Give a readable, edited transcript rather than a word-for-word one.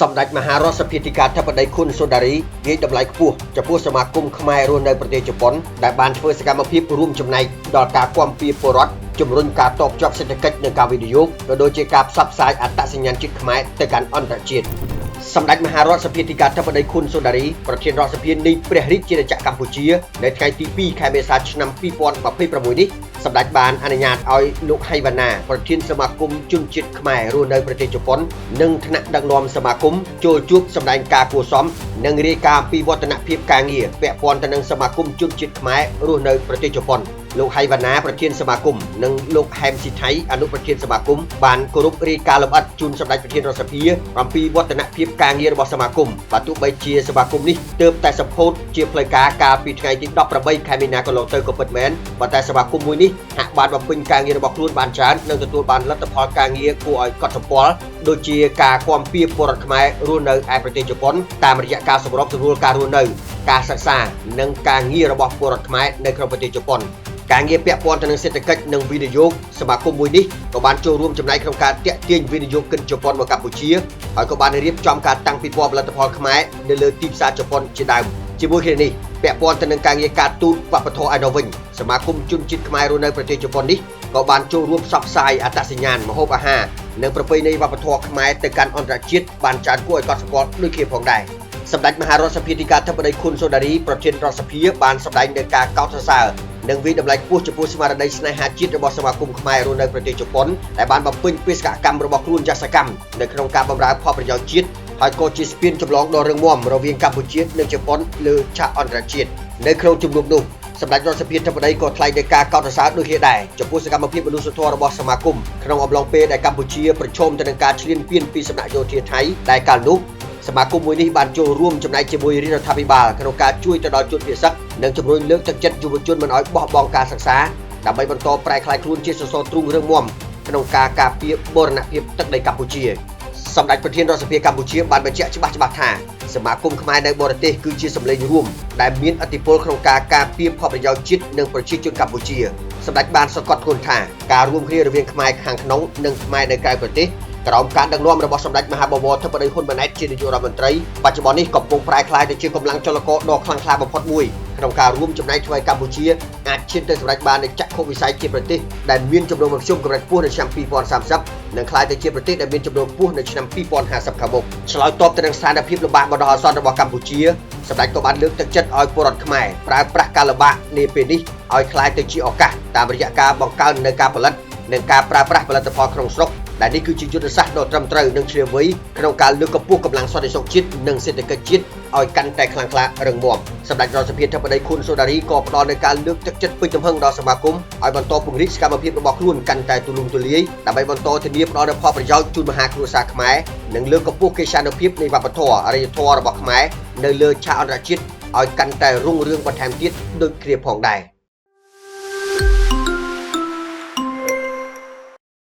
សម្ដេចមហារដ្ឋសភាធិការធិបតីខុនសូដារីនិយាយតម្លៃខ្ពស់ចំពោះសមាគមខ្មែររស់នៅប្រទេសជប៉ុនដែលបានធ្វើសកម្មភាពរួមចំណែកដល់ការគាំពារពលរដ្ឋជំរុញការតបជាប់សេដ្ឋកិច្ចនិងការវិនិយោគក៏ដូចជាការផ្សព្វផ្សាយអត្តសញ្ញាណជាតិខ្មែរទៅកាន់អន្តរជាតិសម្ដេចមហារដ្ឋសភាធិការធិបតីខុនសូដារីប្រធានរដ្ឋសភានៃព្រះរាជាណាចក្រកម្ពុជានៅថ្ងៃទី2ខែមេសាឆ្នាំ2026នេះសម្ដេចបានអនុញ្ញាតឲ្យលោកហៃវ៉ាណាប្រធានសមាគមជនជាតិខ្មែររស់នៅប្រទេសជប៉ុននិងថ្នាក់ដឹកនាំសមាគមចូលជួបសម្ដែងការគួរសមនិងរាយការណ៍ពីវឌ្ឍនភាពការងារពាក់ព័ន្ធទៅនឹងសមាគមជនជាតិខ្មែររស់នៅប្រទេសជប៉ុនលោកហៃវ៉ាណាប្រធានសមាគមនិងលោកហែមស៊ីថៃអនុប្រធានសមាគមបានគោរពរាយការណ៍លម្អិតជូនសម្ដេចប្រធានរដ្ឋសភាអំពីវឌ្ឍនភាពការងាររបស់សមាគមបើទោះបីជាសមាគមនេះទើបតែសម្ពោធជាផ្លូវការកាលពីថ្ងៃទី18ខែមីនាកន្លងទៅក៏ពិតមែនប៉ុន្តែសមាគមមួយនេះហាក់បានបំពេញការងាររបស់ខ្លួនបានច្រើននិងទទួលបានលទ្ធផលការងារគួរឲ្យកត់សម្គាល់ដូចជាការគាំពារពលរដ្ឋខ្មែររស់នៅឯប្រទេសជប៉ុនតាមរយៈការសម្របសម្រួលការរស់នៅការសិក្សានិងការងាររបស់ពលរដ្ឋខ្មែរនៅក្នុងប្រទេសជប៉ុនការងារពាក់ព័ន្ធទៅនឹងសេដ្ឋកិច្ចនិងវិនិយោគសមាគមមួយនេះក៏បានចូលរួមចំណែកក្នុងការទាក់ទាញវិនិយោគិនជប៉ុនមកកម្ពុជាហើយក៏បានរៀបចំការតាំងពិព័រណ៍ផលិតផលខ្មែរនៅលើទីផ្សារជប៉ុនជាដើមជាមួយគ្នានេះពាក់ព័ន្ធទៅនឹងការងារការទូតវប្បធម៌ឯនោះវិញសមាគមជនជាតិខ្មែររស់នៅប្រទេសជប៉ុននេះក៏បានចូលរួមផ្សព្វផ្សាយអត្តសញ្ញាណម្ហូបអាហារនិងប្រពៃណីវប្បធម៌ខ្មែរទៅកាន់អន្តរជាតិបានច្រើនគួរឲ្យកត់សម្គាល់ដូចគ្នាផងដែរសម្ដេចមហារដ្ឋសភាធិការធិបតីខុនសូដារីប្រធានរដ្ឋសភាបានសម្ដែងនូវការកោតសរសើរនិងវិតម្លៃខ្ពស់ចំពោះស្មារតីស្នេហាជាតិរបស់សមាគមខ្មែររស់នៅប្រទេសជប៉ុនដែលបានបំពេញបេសកកម្មរបស់ខ្លួនយ៉ាងសកម្មនៅក្នុងការបម្រើផលប្រយោជន៍ជាតិហើយក៏ជាស្ពានចម្លងដ៏រឹងមាំរវាងកម្ពុជានិងជប៉ុនលើឆាកអន្តរជាតិនៅក្នុងជំនួបនោះសម្ដេចរដ្ឋសភាធិបតីក៏ថ្លែងនូវការកោតសរសើរដូចគ្នាដែរចំពោះសកម្មភាពមនុស្សធម៌របស់សមាគមក្នុងអំឡុងពេលដែលកម្ពុជាប្រឈមទៅនឹងការឈ្លានពានពីសំណាក់យោធាថៃដែលកាលនោះសមាគមមួយនេះបានចូលរួមចំណែកជាមួយរដ្ឋាភិបាលក្នុងការជួយទៅដល់ជនពិសឹកនិងជំរុញលើកទឹកចិត្តយុវជនមិនឲ្យបោះបង់ការសិក្សាដើម្បីបន្តប្រែក្លាយខ្លួនជាសសរទ្រូងរឹងមាំក្នុងការការពារបូរណភាពទឹកដីកម្ពុជាសម្ដេចប្រធានរដ្ឋសភាកម្ពុជាបានបញ្ជាក់ច្បាស់ថាសមាគមខ្មែរនៅបរទេសគឺជាសម្លេងរួមដែលមានឥទ្ធិពលក្នុងការការពារផលប្រយោជន៍ជាតិនិងប្រជាជនកម្ពុជាសម្ដេចបានសង្កត់ធ្ងន់ថាការរួមគ្នារវាងខ្មែរខាងក្នុងនិងខ្មែរនៅក្រៅប្រទេសក្រោមការដឹកនាំរបស់សម្ដេចមហាបវរធិបតីហ៊ុនម៉ាណែតជានាយករដ្ឋមន្ត្រីបច្ចុប្បន្ននេះកំពុងប្រែក្លាយទៅជាកម្លាំងចលករដ៏ខ្លាំងក្លាបំផុតមួយក្នុងការរួមចំណែកធ្វើឲ្យកម្ពុជាអាចឈានទៅសម្រេចបាននូវចក្ខុវិស័យជាប្រទេសដែលមានចំនួនមធ្យមកម្រិតខ្ពស់នៅឆ្នាំ2030និងក្លាយទៅជាប្រទេសដែលមានចំនួនខ្ពស់នៅឆ្នាំ2050ខាងមុខឆ្លើយតបទៅនឹងស្ថានភាពលំបាកបណ្ដោះអាសន្នរបស់កម្ពុជាសម្ដេចក៏បានលើកទឹកចិត្តឲ្យពលរដ្ឋខ្មែរប្រើប្រាស់ការលំបាកនាពេលនេះឲ្យក្លាយទៅជាឱកាសតាមរយៈការបង្កើននូវការផលិតនិងការប្រើប្រាស់ផលិតផលក្នុងស្រុកដែលនេះគឺជាយុទ្ធសាស្ត្រដ៏ត្រឹមត្រូវនិងឈ្លាសវៃក្នុងការលើកកម្ពស់កម្លាំងសន្តិសុខជាតិនិងសេដ្ឋកិច្ចជាតិឲ្យកាន់តែខ្លាំងក្លារឹងមាំសម្ដេចរដ្ឋសភាធិបតីខុនសូដារីក៏ផ្ដល់នូវការលើកទឹកចិត្តពេញទំហឹងដល់សមាគមឲ្យបន្តពង្រីកសកម្មភាពរបស់ខ្លួនកាន់តែទូលំទូលាយដើម្បីបន្តធានាផ្ដល់នូវផលប្រយោជន៍ជូនមហាគ្រួសារខ្មែរនិងលើកកម្ពស់កិត្យានុភាពនៃវប្បធម៌អរិយធម៌របស់ខ្មែរនៅលើឆាកអន្តរជាតិឲ្យកាន់តែរុងរឿងបន្ថែមទៀតដូចគ្នាផងដែរ